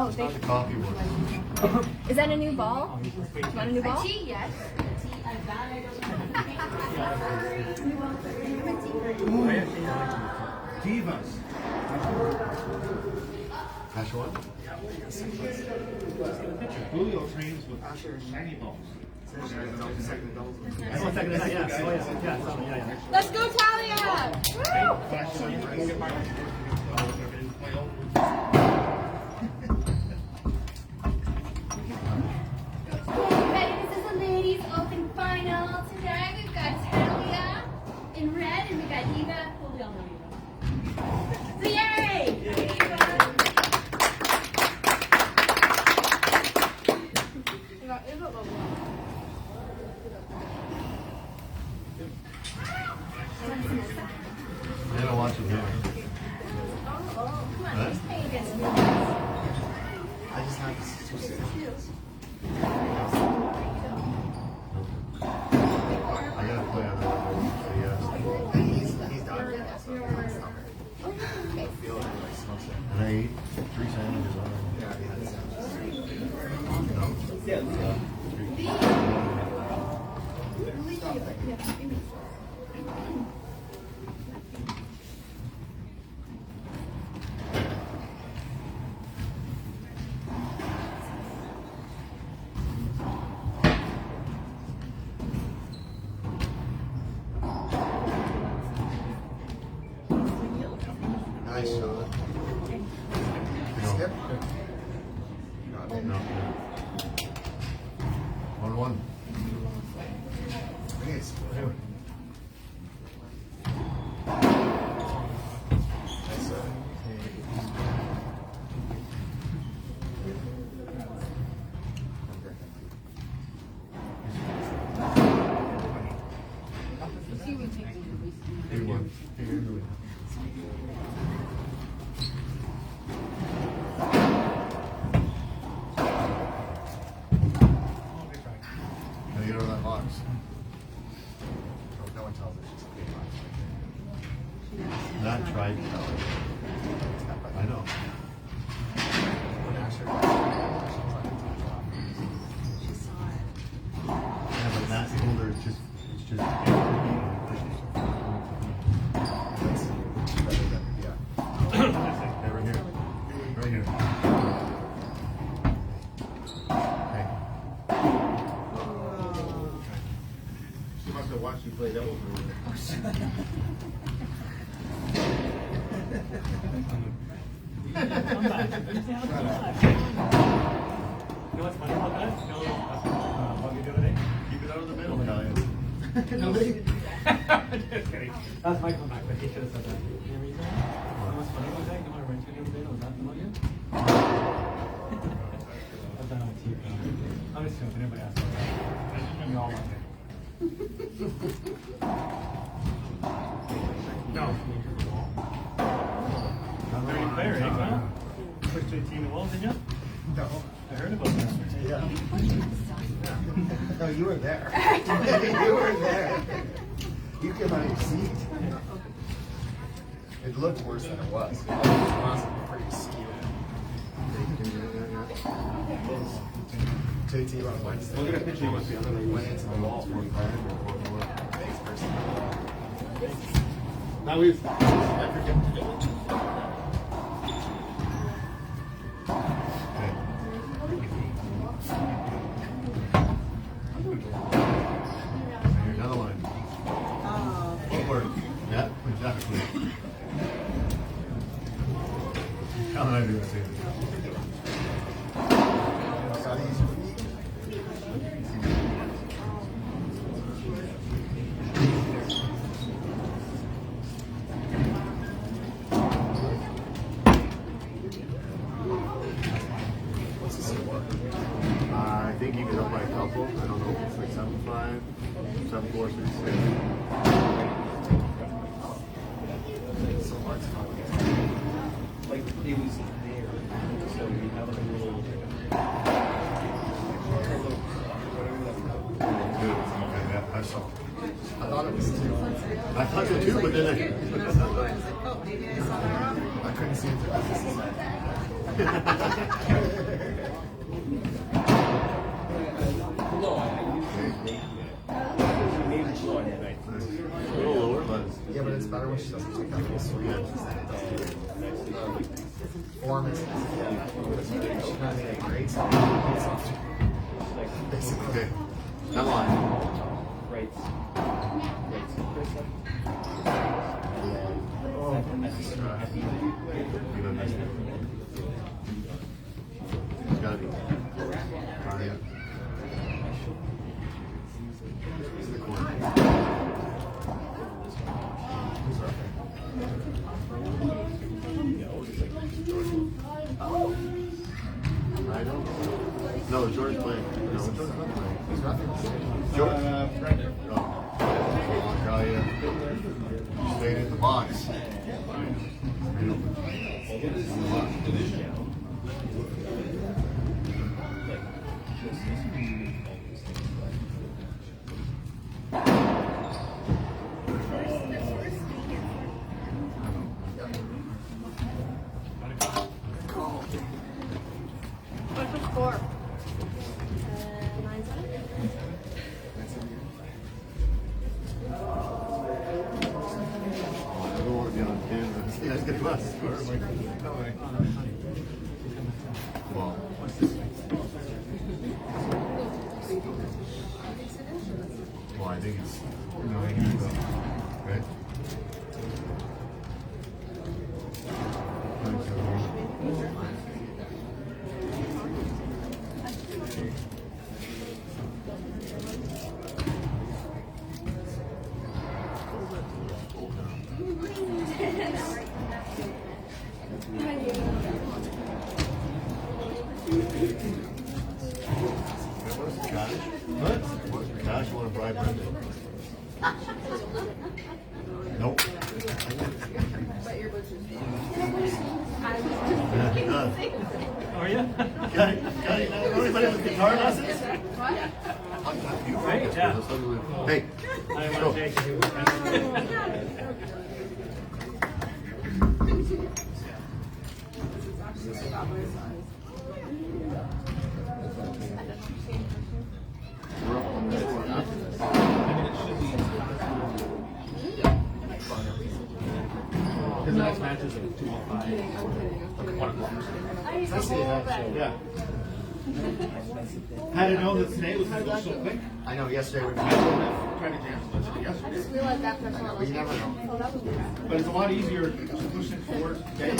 Oh, thank you. Coffee one. Is that a new ball? Do you want a new ball? A tea, yes. Divas. Cash one? Julio trains with shiny balls. Let's go, Talia! Ready? This is a ladies' open final. Today we've got Talia in red and we've got Eva. Well, we all know Eva. So yay! They don't want you here. What? I just have this too serious. I gotta play on that. And he's done. So I feel it like smells it. And I ate 3 sandwiches on it. Yeah, he had nice shot. Skip. No. 1-1. Nice. Can I get over that box? No one tells us she's a big box. Not tried to tell her. I know. Yeah, but not told her. It's just. Okay, right here. Right here. Okay. She must have watched you play doubles. You know what's funny about that? You know what you do today? Keep it out of the middle, Talia. Nobody? Just kidding. That's my comeback, but he should have said that. You know reason? You know what's funny about that? You know what I went to the other day that was not familiar? I've done it on TV. I'm just joking, everybody asks about that. We all want it. No. Very clear, eh, Glenn? Switched to a team of wolves, didn't you? No. I heard about that. Yeah. No, you were there. You were there. You came out of your seat. It looked worse than it was. It was honestly pretty skewed. JT on Wednesday. Look at a picture you must be under the Went into the wall. Thanks, person. Now we've. I forget to do it. Another line. Footwork. Yeah, exactly. How did I do that? What's the score? I think he was up by a couple. I don't know if it's like 7-5, 7-4, 6-6. So Mark's Like, it was there, so we have like a little... Okay, yeah, I saw. I thought it was 2. I thought so too, but then I couldn't see it. A little lower, but Yeah, but it's better when she doesn't take that little swing. Form is she's not making a great song. Basically. okay. That line. You know, nice. It's gotta be. Talia. It's in the corner. I don't. No, George playing. No, George not playing. He's nothing. George. Oh. Talia. Stayed in the box. What's the score? 9-7. I don't want to be on camera. Yeah, it's gonna last. Well, well, I think it's right. What? Josh, you want to bribe Brenda? Nope. Yeah, he does. How are you? Got anybody with guitar lessons? Great, yeah. Hey, I let's want go. to take you. We're up on the floor, huh? Because the next match is at 2:05. 1 o'clock. Yeah. Had I known that today was going to go so quick, I know yesterday we I would have tried to jam as much as yesterday. just realized that that's but you never know. Oh, that was bad. But it's a lot easier to push things forward today. I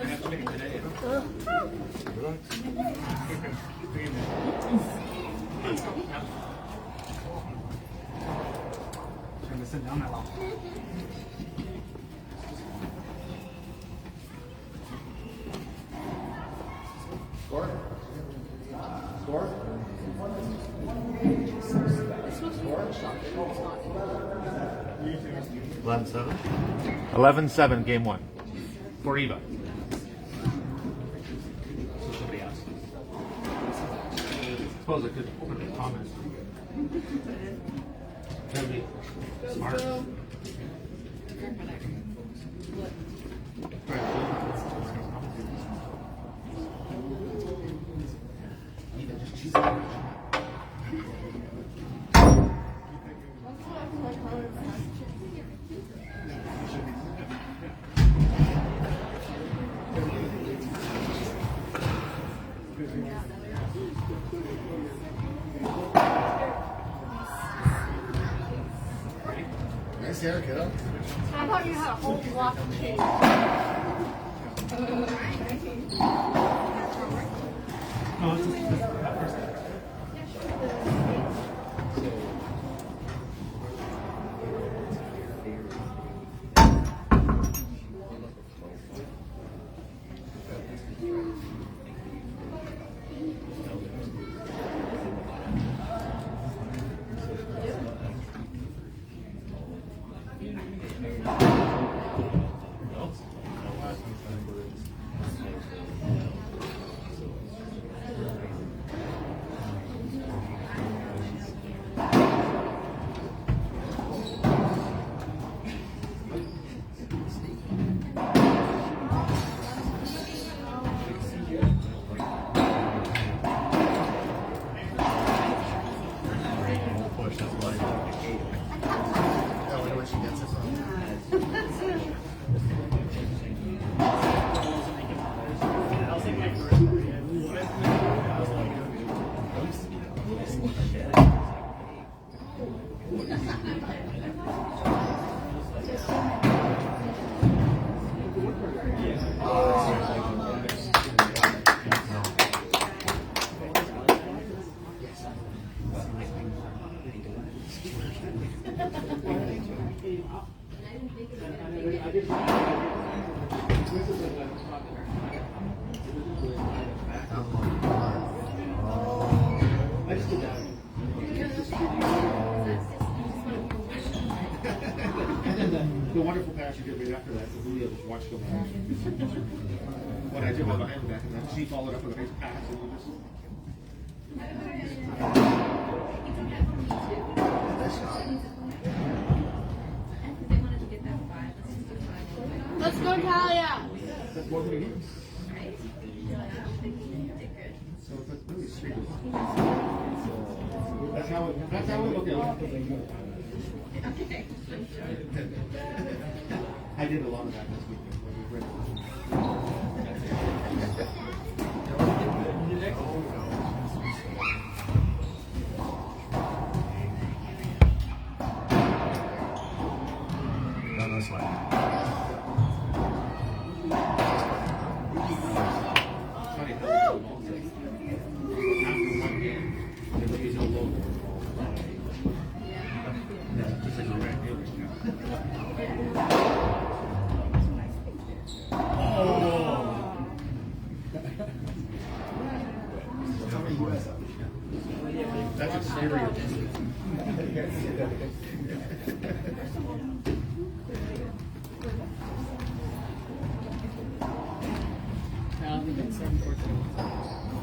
have to make it today. Trying to sit down that long. Score? Score? 11-7. 11-7, game 1. For Eva. So somebody asked. I suppose I could open the comments. That'd be smart. Nice hair, kiddo. I thought you had a whole block of cheese. No, it's just that first. I just did that. And then the wonderful pass you did right after that, the Julio just watched go back. What I did was behind the back, and then she followed up with a nice pass, and we just. Let's go, Talia. That's more than we need. So that's really sweet. That's how we look at it. I did a lot of that this weekend when we read Down this way. funny how after one game, everybody's all over. Yeah, just like a red deal right now. That's a serious.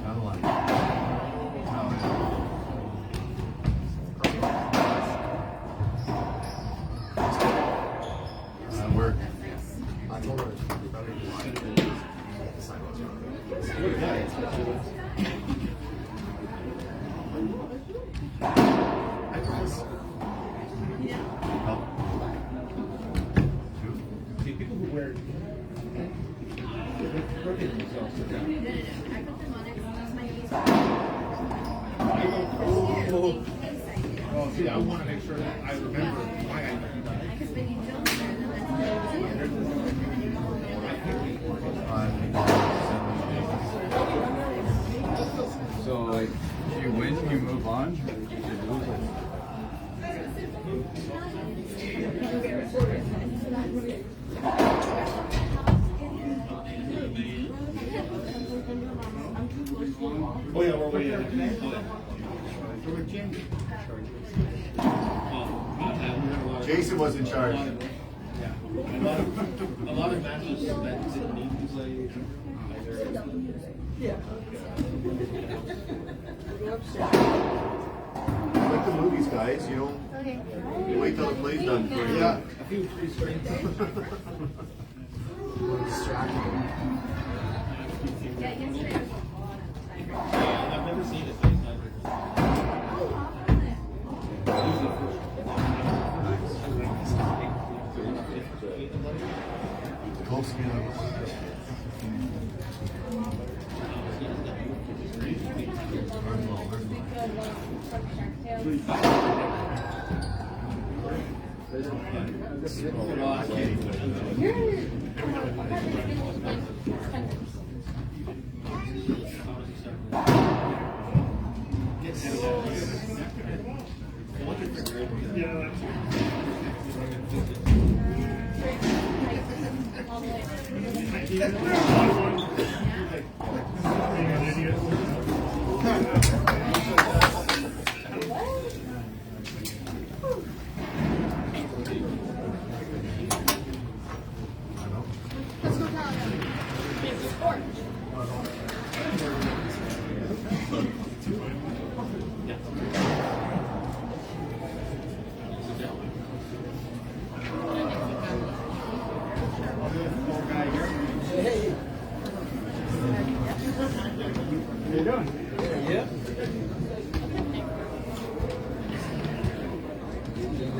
Down the line. We're. I told her we better do the sidewalks. See, people who wear they're hurting themselves to death. Oh, see, I want to make sure that I remember why I did that. So, like, if you win, you move on. Or if you lose, Oh yeah, we're way in. Jason was in charge. Yeah, a lot of matches that didn't need to play Like the movies, guys, you know. Okay. You wait till the play's done for you. Yeah, a few free screens. I've never seen it. Close together. Let's go, Talia. It's sport. How you doing? Yeah.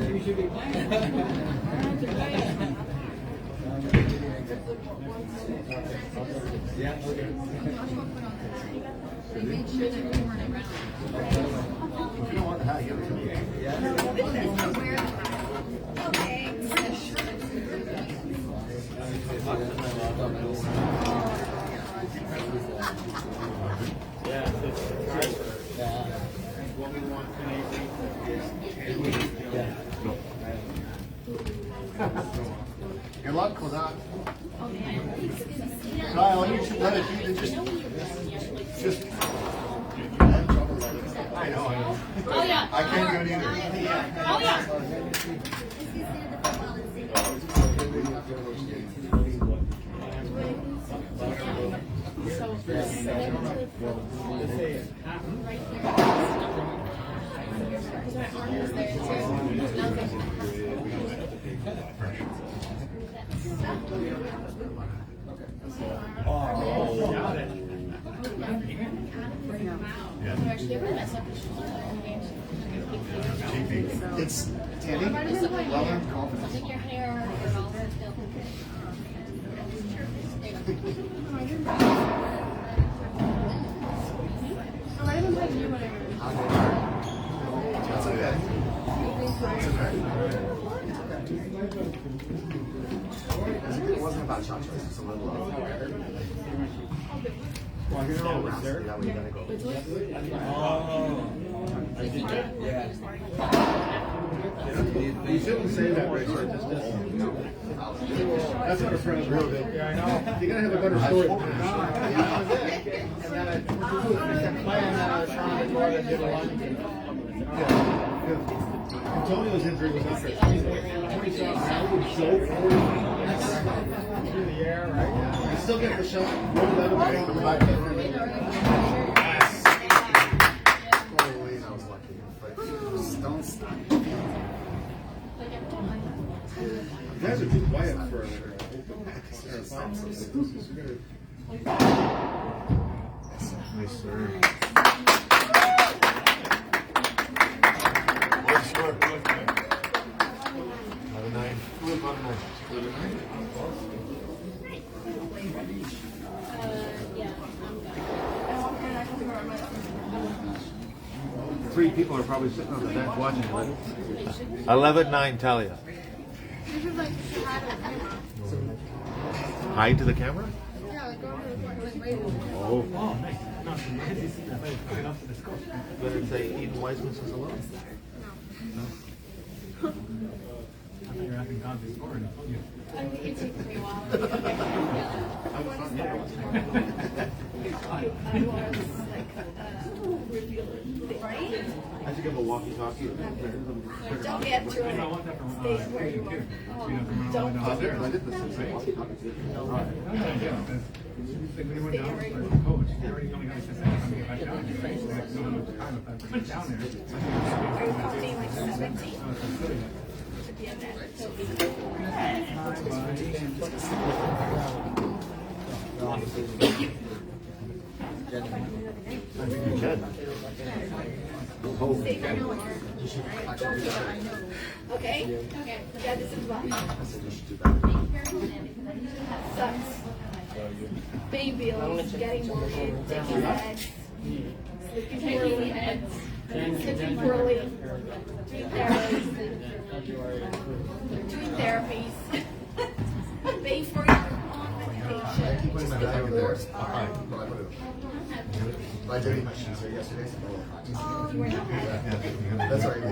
You should be playing. Yeah, okay. They made sure that we weren't around. If you don't want the hat, give it to me. Wear the hat. Okay. What we want tonight is Good luck with that. Kyle, you should let it be. Just. I know. Oh yeah. I can't do it either. Oh yeah. It's Tanny. Well-earned confidence. Take your hair or all that stuff. That's okay. That's okay. It wasn't about shot choice, it's a little love. Well, you're always there. That way you gotta go. You shouldn't say that, Ray. That's not a friend of real deal. Yeah, I know. You gotta have a better story than Antonio's injury was after 20 shots. That would choke through the air, right? You still get the shot. Roll out of the back. Holy, I was lucky. But just don't stop. You guys are too quiet for a nice serve. What score? 11-9. Three people are probably sitting on the bench watching it. 11-9, Talia. Hide to the camera? Yeah, like go to the court, like right. Oh. Oh, nice. No, coming up to the score. But if they Eden Wiseman says hello? I thought you were asking God to score and I told you. I think it takes me a while. Right? I should give a walkie-talkie. Don't get through I it. want that from Stay where you are. Don't I did the same thing. Walkie-talkie. When you went down for the coach, they already only got to say, I'm going to get back down here. Like, no time if I went down there. Are you counting like 17? Should be in there. So be You can. Say no more. Don't give I know. Okay? Okay. Yeah, this is what. Sucks. Baby bills, getting mortgage, taking meds, sleeping poorly, sleeping poorly, doing therapies, paying for your own medication. Putting my bag in there. I did eat my shoes here yesterday. Oh, you were not at That's all right.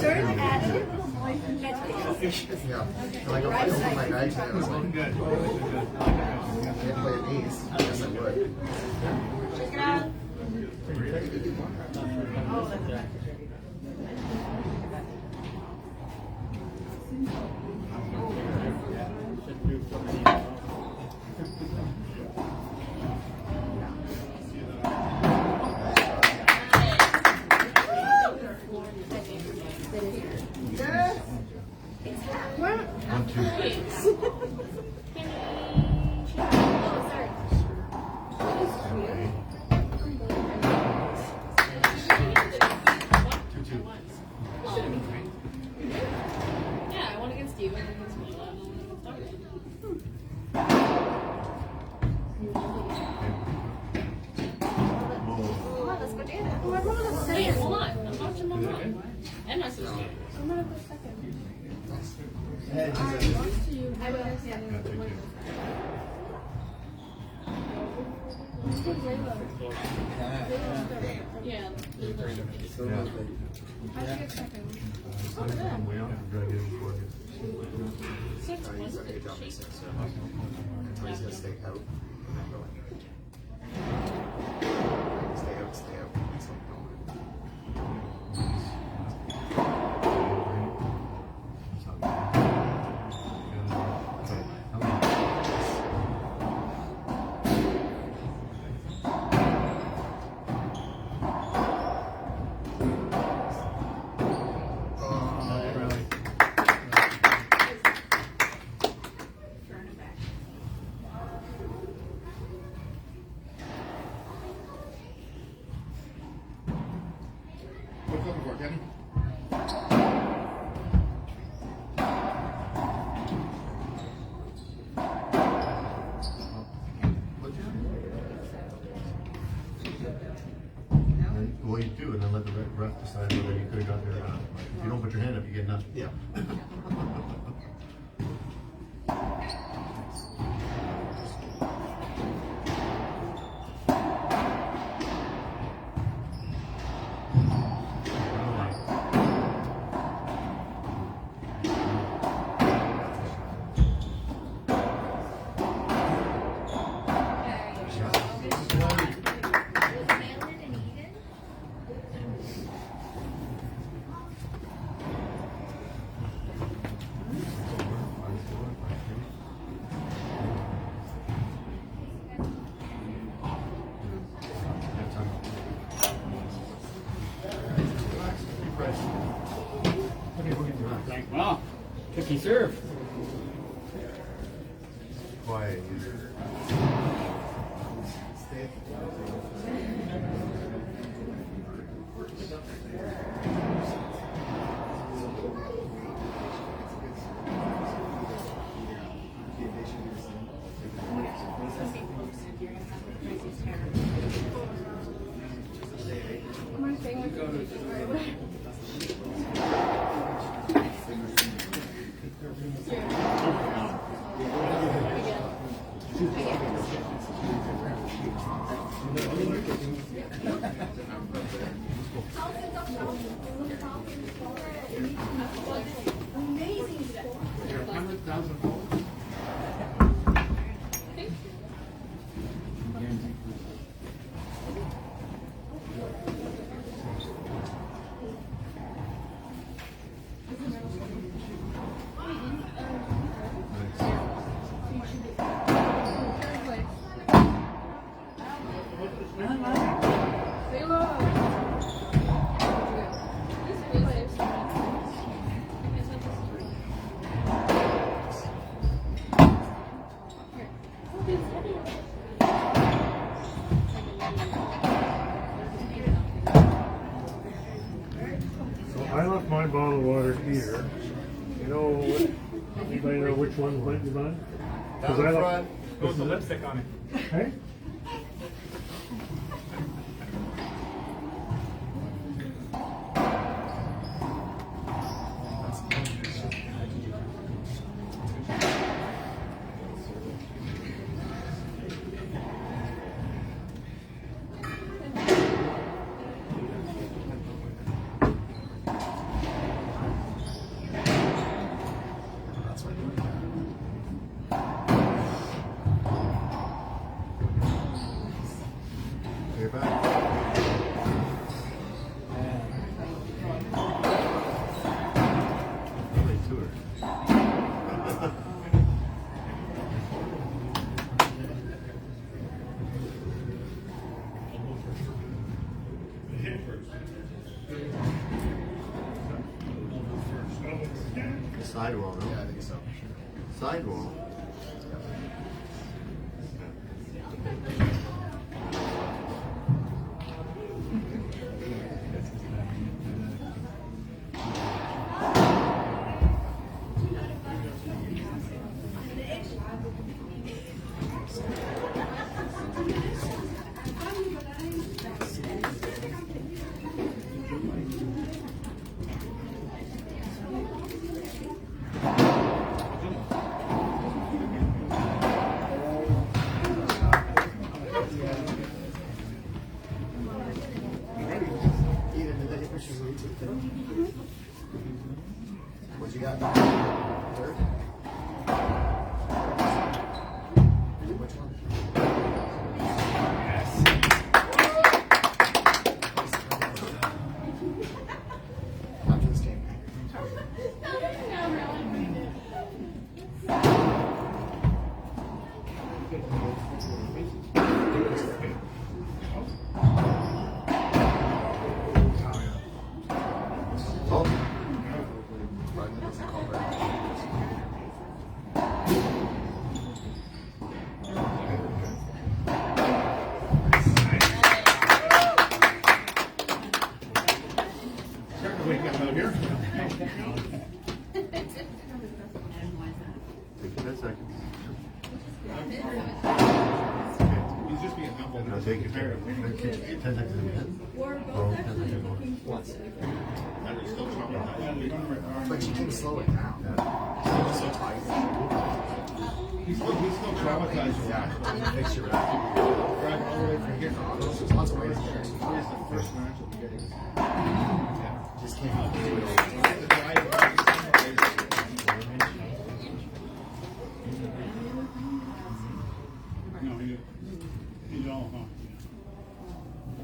Turn at it. Get this. Yeah. Like, I opened my bag today. I was like, Good. I didn't play an ace. I guess I would. Check it out. Oh, that's right. Yeah, I won against you and against me. Let's go do that. Wait, hold on. I'm watching my mom. And my sister. I'm gonna go second. I will. Yeah. Yeah. I should get second. Oh, good. Way out and drag it in for you. shape. So he's gonna stay out. Stay out, stay out. That's what What's looking for, Kenny? Well, you do, and then let the ref decide whether you could have got there or not. If you don't put your hand up, you get nothing. Yeah. Wow, tricky serve. Quiet. I left my bottle of water here. You know, anybody know which one went in mine? Down the front. Goes the lipstick on it. Hey? You're back. Really tour. Sidewall, no? Yeah, I think so. Sidewall. seconds. He's just being humble. I'll take it. 10 seconds in a minute. Oh, 10 seconds more. And he's still traumatized. But you can slow it down. He's so tight. He's still traumatized. Yeah, fix your back. Drive all the way from here. Lots of ways. Here's the first match of the game. Just can't do it. The drive No, he's all, huh? I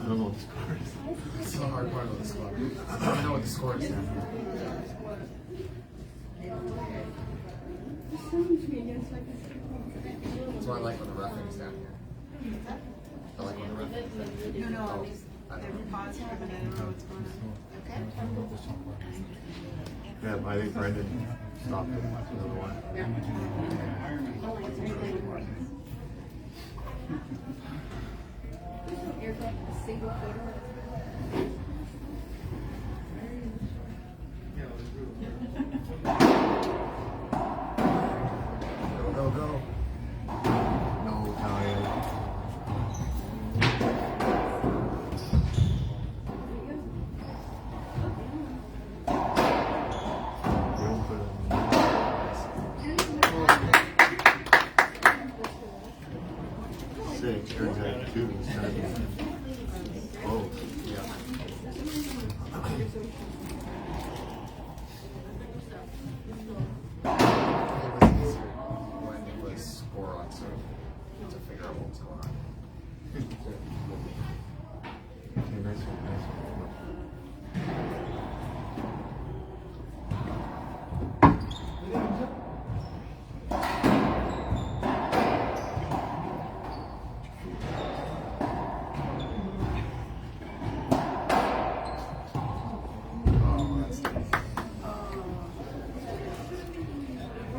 don't know what the score is. It's the hard part of the score. I don't know what the score is now. That's why I like when the ref is down here. I like when the ref is down here. No, they're pausing for a minute. I don't know what's going on. Okay. Yeah, I think Brendan stopped him. Another one. A single photo. Go, go. No, Talia. Six, turns out 2 instead of 1. Oh, yeah. It was easier when it was score on, so to figure out what was going on. Okay, nice one, nice one.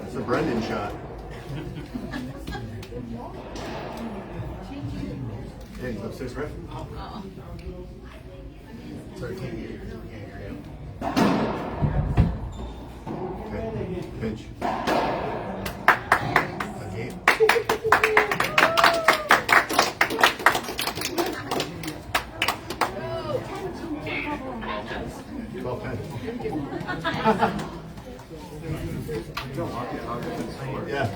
It's a Brendan shot. Hey, he's upstairs, ref. Sorry, can't hear you. Okay, pinch. Again. 12-10. Yeah.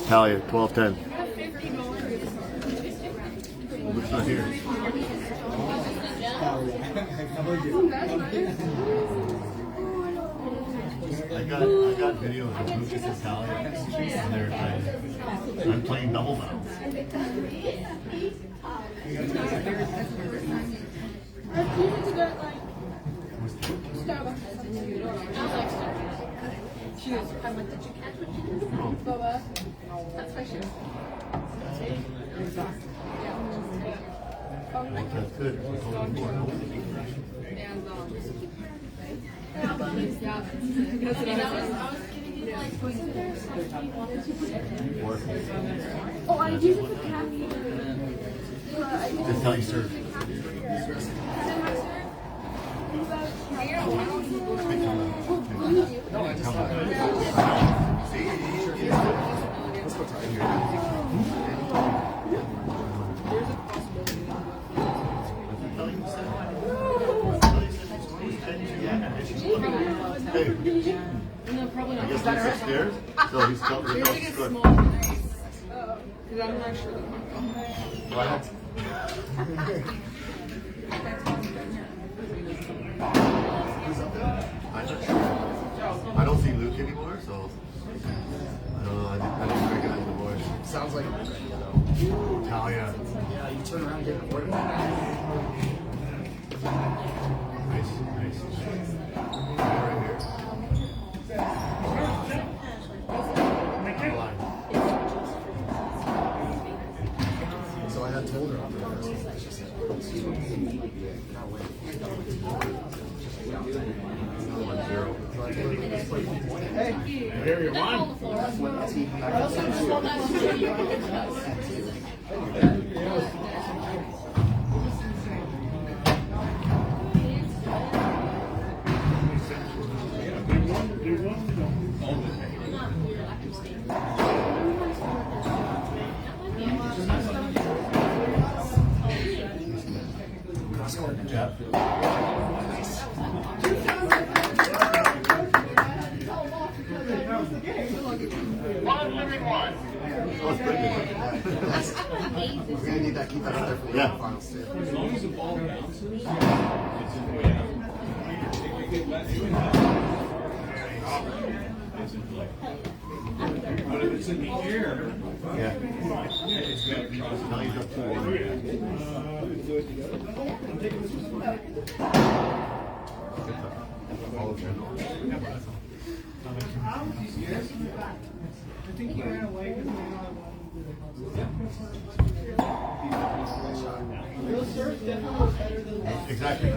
Talia, 12-10. Luke's not here. I got videos of Lucas and Talia, and they're playing. I'm playing double bounce. She was, I went, did you catch what she did? Boba. That's why she was. That's good. Oh, I did it for caffeine. Just how you serve. Hey, I guess he's upstairs, so he's coming. You're like a small place. Because I'm not sure. What? I'm not sure. I don't see Luke anymore, so I don't know. I didn't recognize the voice. Sounds like Talia. Yeah, you turn around and get recorded. Nice, nice. Right here. So I had told her on the first. She said, not wait. 1-0. So I told her Here you Not on won. the floor. We're gonna need that. Keep that up there for the finals too. As long as the ball bounces, it's but if it's in the air, Yeah. it's got to cross. Now you've got 2-1. All of them. I think he ran away because real surf definitely was better than that. Exactly.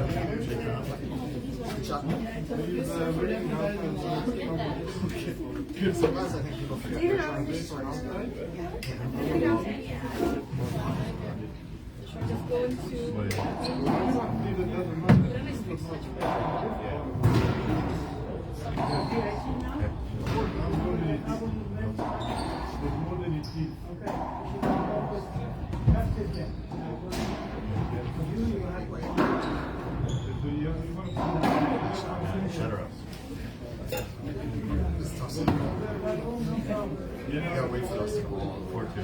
Sometimes I think people forget they're trying to do something. Shut her up. You gotta wait for us to go on. 4-2.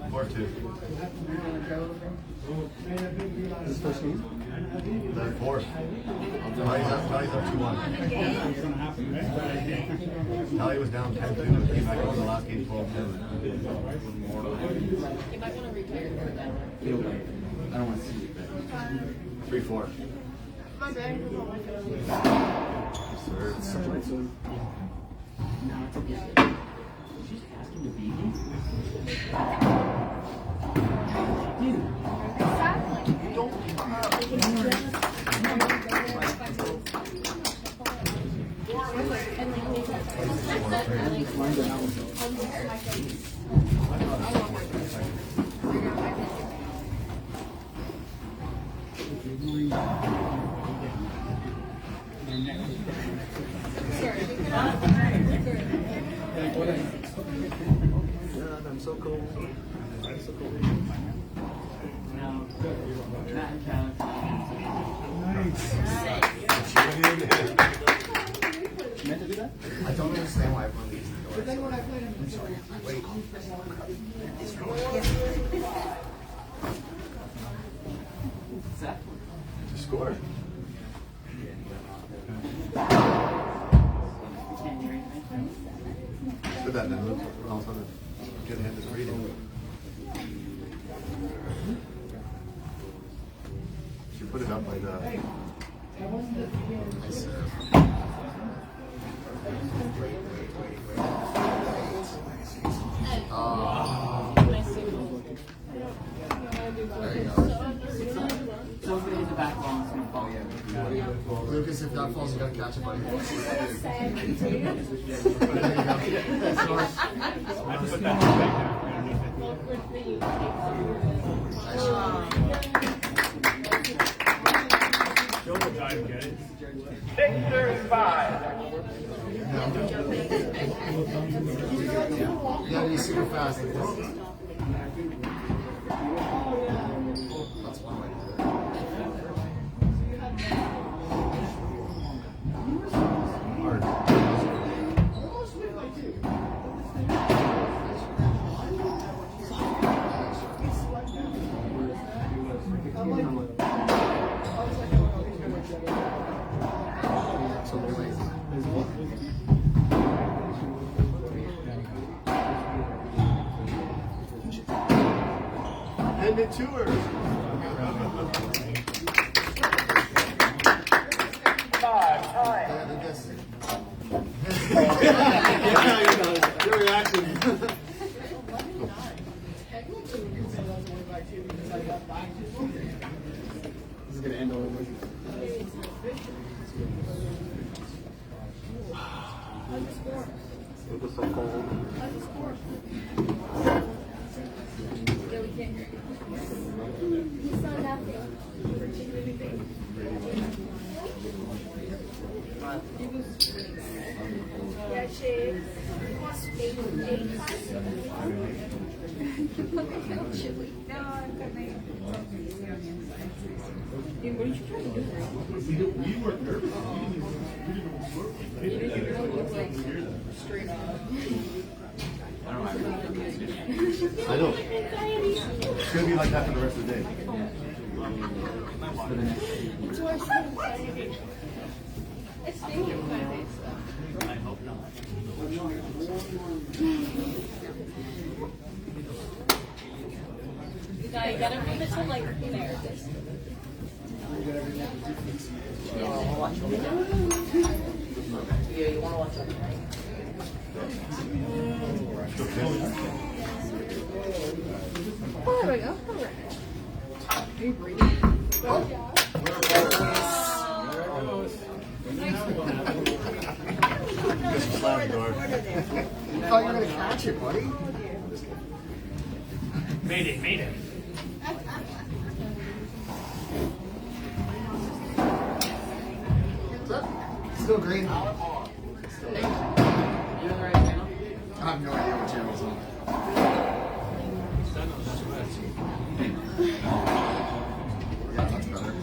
4-2. They're fourth. Talia's up 2-1. Talia was down 10-2. Came back over the last game 12-2. You might want to retire for that. I don't want to see it. 3-4. I'm so cool. I'm so cool. Meant to do that? I don't understand why everyone leaves the door. Wait. To score. Put that then, Luke. All of a sudden, good hand is reading. She put it up by the. Nice. Lucas, if that falls, you gotta catch it, buddy. I put that back down. You gotta be super fast. That's one way to do it. Hard. So they're lazy. And the tour. Your reaction. This is gonna end over. You saw nothing. Yeah, shades. Eight. Chili. No, I've got my. Dude, what are you trying to do? We weren't nervous. You look like straight up. I know. It's gonna be like that for the rest of the day. It's worse than anxiety. It's dangerous nowadays, though. I hope not. You gotta move it to like there. Yeah, you wanna watch it. Oh, there we go. Are you breathing? Just slam the door. I thought you were gonna catch it, buddy. Made it. Still green. I have no idea what channel it's on. Yeah, that's better.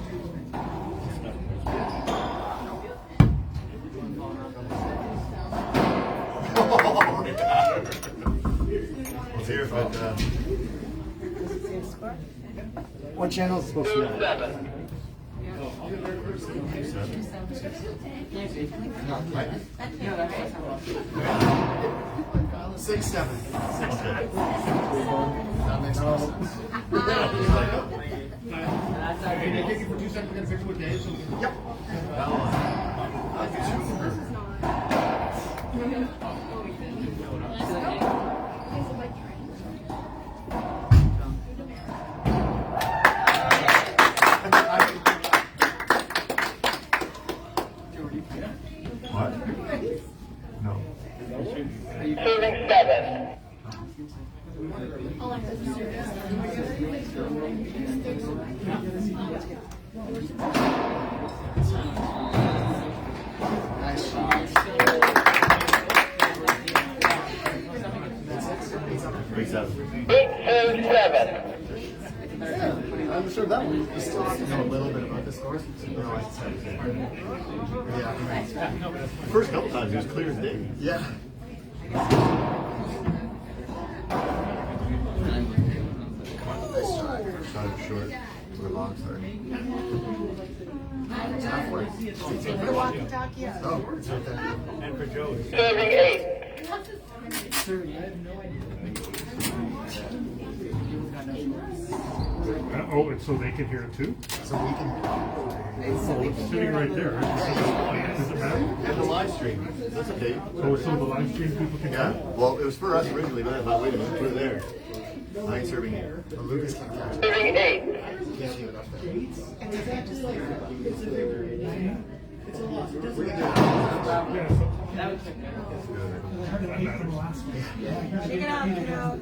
Let's hear it, but What channel is it supposed to be on? no, 6, 7. okay. That makes no sense. Can I take you for 2 seconds to get a picture with Dave? Yep. What? No. Serving 7. Nice shot. 3-7. 8-7. I'm sure that one. You still have to know a little bit about this course. Yeah. First couple times, it was clear as day. Yeah. Nice shot. Shot it short. We're long, sorry. Halfway. Oh, it's right there. And for Joe. Serving 8. Oh, and so they can hear it too? So we can. Oh, it's sitting right there. Does it matter? And the live stream. That's okay. So the live stream people can Yeah. hear it? Well, it was for us originally, but I thought, wait a minute, put it there. I ain't serving it. But Lucas can't catch it. Serving 8. Can't leave it up there. We can do it. Yeah, so Shake it out, you know.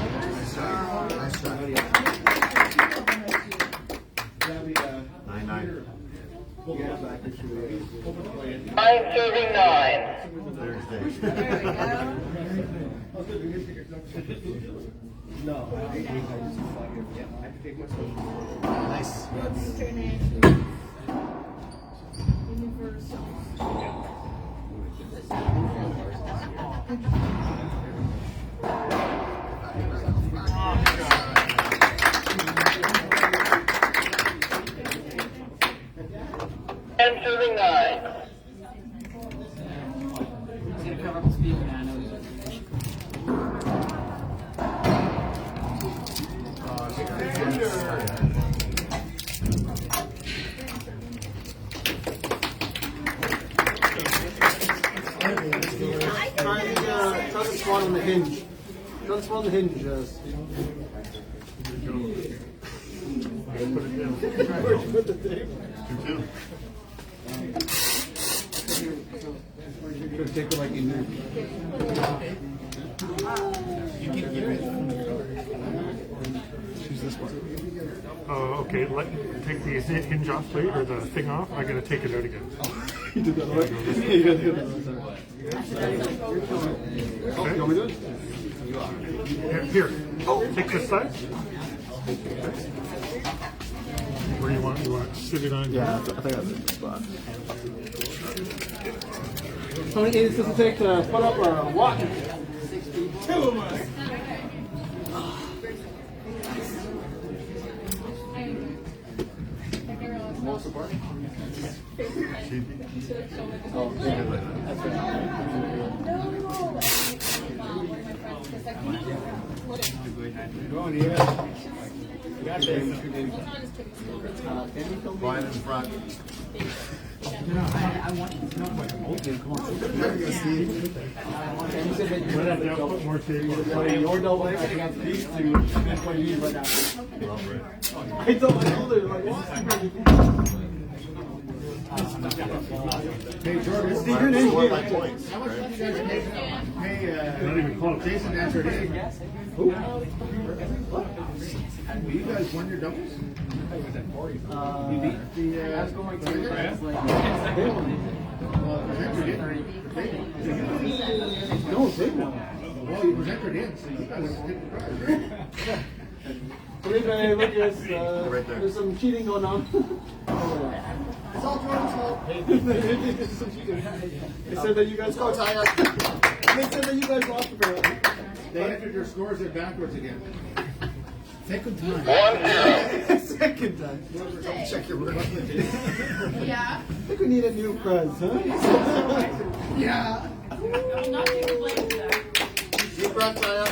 Nice shot. 9-9. 9 serving 9. Thursday. There we go. Nice. And serving 9. Try the swan on the hinge. Try the swan on the hinge. put it down. Where'd you put the tape? 2-2. Should have taken like in there. You can get it. Choose this one. Okay, take the hinge off plate or the thing off. I gotta take it out again. You did that right? You gotta do that. Okay. You want me to do it? Here. Take this side. Where do you want? You want to sit it on? Yeah, I think that's a good spot. How many days does it take to put up a walk? 2 of us. Most of part? Oh, yeah. That's Go on, yeah. You got this. Brian in front. I want to know what the old game. Come on. And you said that you Put that down, put more tape on. play your double A, I got these two, and then play you right after. I told my older, like, what? Hey, Jordan, See your name Score here. by points. how much money you guys pay Not even close. Jason answered it. Who? You guys won your doubles? You beat the I was going to, well, presented in. no, they won. Well, you presented in, so you guys did the prize, right? Believe me, look, Right there. there's some cheating going on. It's all Jordan's fault. There's some cheating. They said that you guys lost. They said that you guys lost apparently. They entered your scores there backwards again. Second time. 1-0. Second time. Check your work. Yeah. I think we need a new prize, huh? Yeah. I'm not taking blame for that. Deep breath, Talia.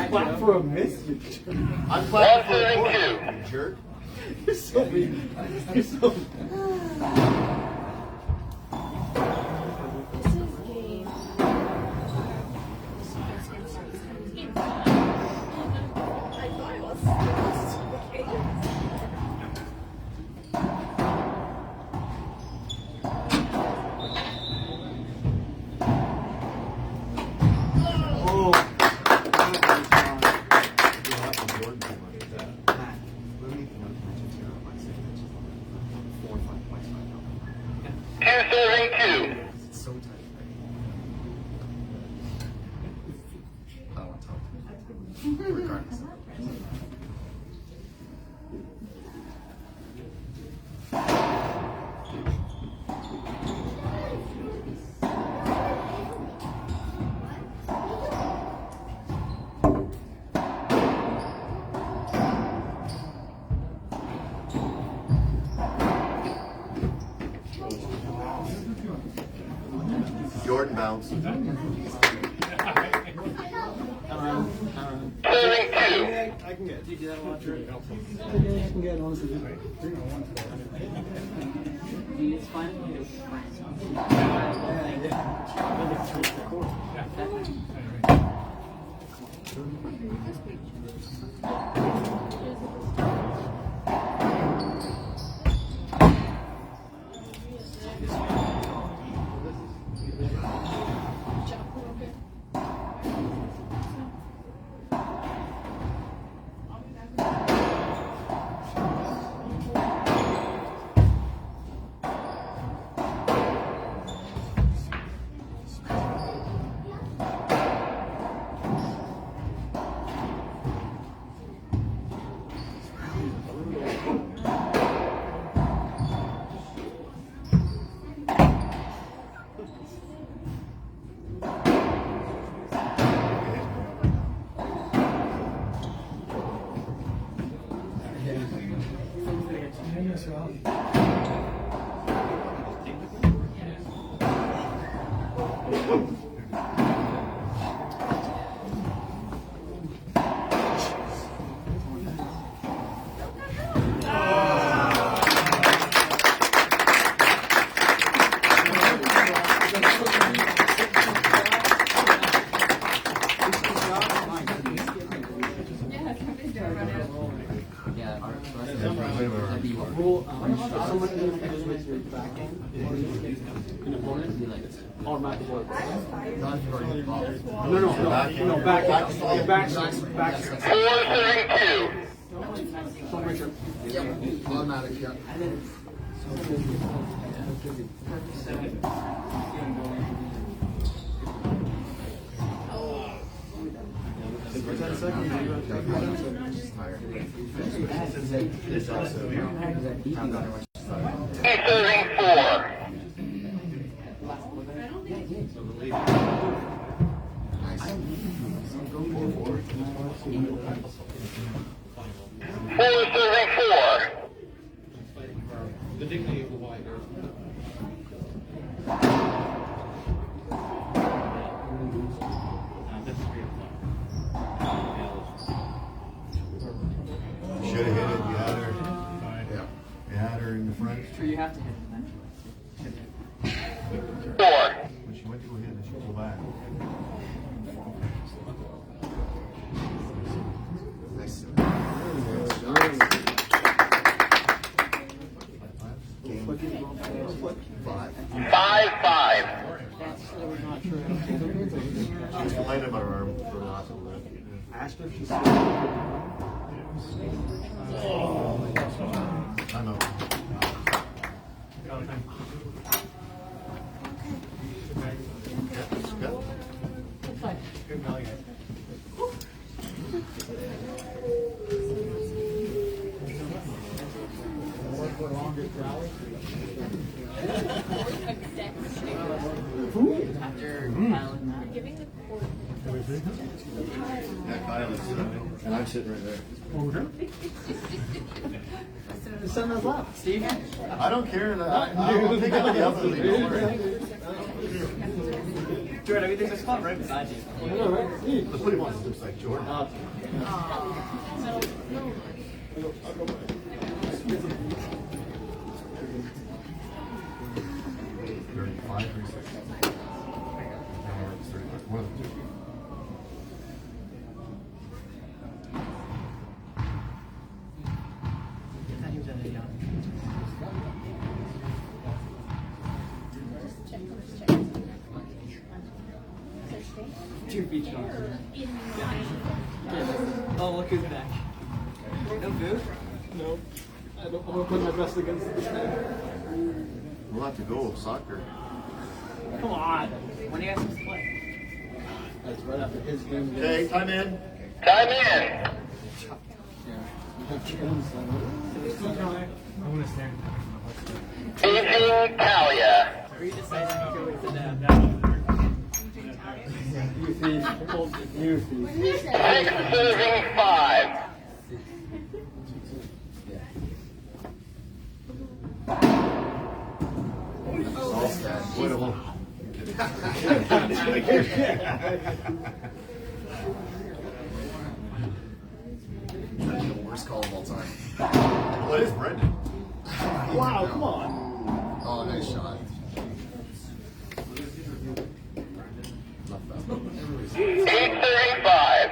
Clap for a miss, you I'm clapping for a 1-2. point, you jerk. You're so mean. You're so mean. This is game. Game 5. I thought it was. Oh. Two serving two. It's so tight. I don't want to talk. Regardless. Jordan bounce. Serving two. I can get. Do you do that a lot, Drew? Yeah, I can get, honestly. It's fine. rule, if someone interferes with your backhand, or an opponent, automatic blow. No, back. Yeah, back. 432. Don't make sure. Automatic, yeah. For 10 seconds, It's also Serving 4. 4 serving 4. The dignity of the white. should have hit it. You had her. You had her in the front. Sure, you have to hit it. 4. When she went to go hit it, she pulled back. Nice. Game 5. 5-5. She was complaining about her arm for a lot of that. Asked her if she's I know. Good belly, guys. Yeah, Kyle is, and I'm sitting right there. Over here? Send us up, Steve. I don't care. I'll take it to the other league. Don't worry. Jordan, everything's a spot right beside you. The footy wants looks like Jordan. 35, 36. One of them. Two feet short. Oh, look who's back. No food? No. I'm gonna put my best against this guy. We'll have to go soccer. Come on. When do you guys supposed to play? That's right after his game. Okay, time in. Time in. I want to stand. Beijing Talia. Are you deciding to go with the dab? 6 serving 5. All stats. Wait a moment. That's the worst call of all time. What is Brendan? Wow, come on. Oh, nice shot. Left that. 835.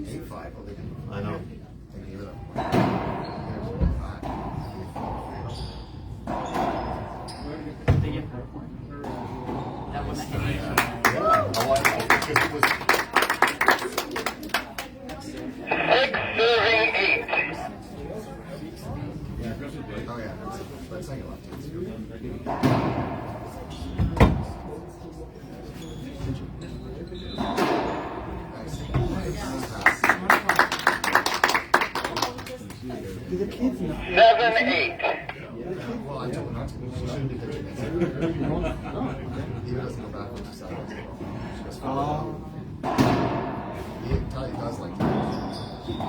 8-5. Oh, they didn't. I know. They gave it up. That was a hit. Yeah. Oh, I know. Because it was. 6 serving 8. Oh, yeah. That's second left. The kids know. 7-8. Well, I told her not to. She shouldn't be pitching it. He doesn't go back when she sides. She goes forward. Talia does like that. She's been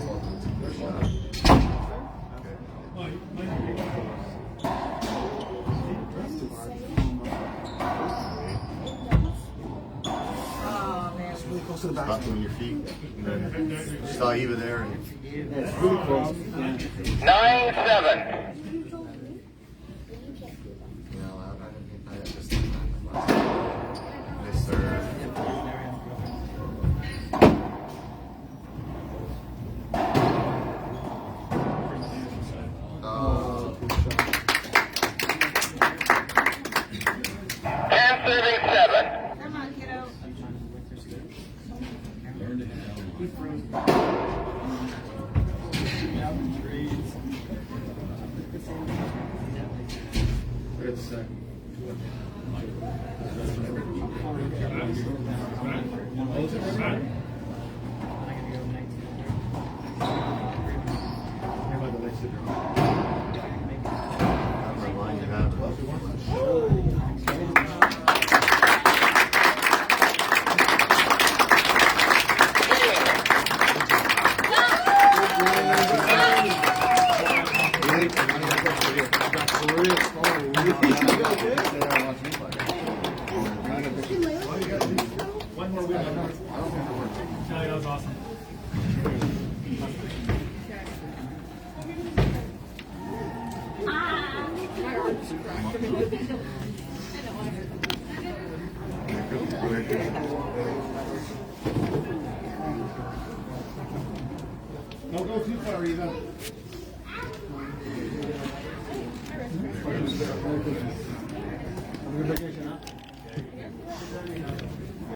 12 minutes in her shot. Oh, man. It's really close to the back. Stop doing your feet. And then saw Eva there. And It's really close. 9-7. I just. yes, sir. Number line you have. One more win. Talia, that was awesome. Don't go too far, Eva. Good vacation, huh?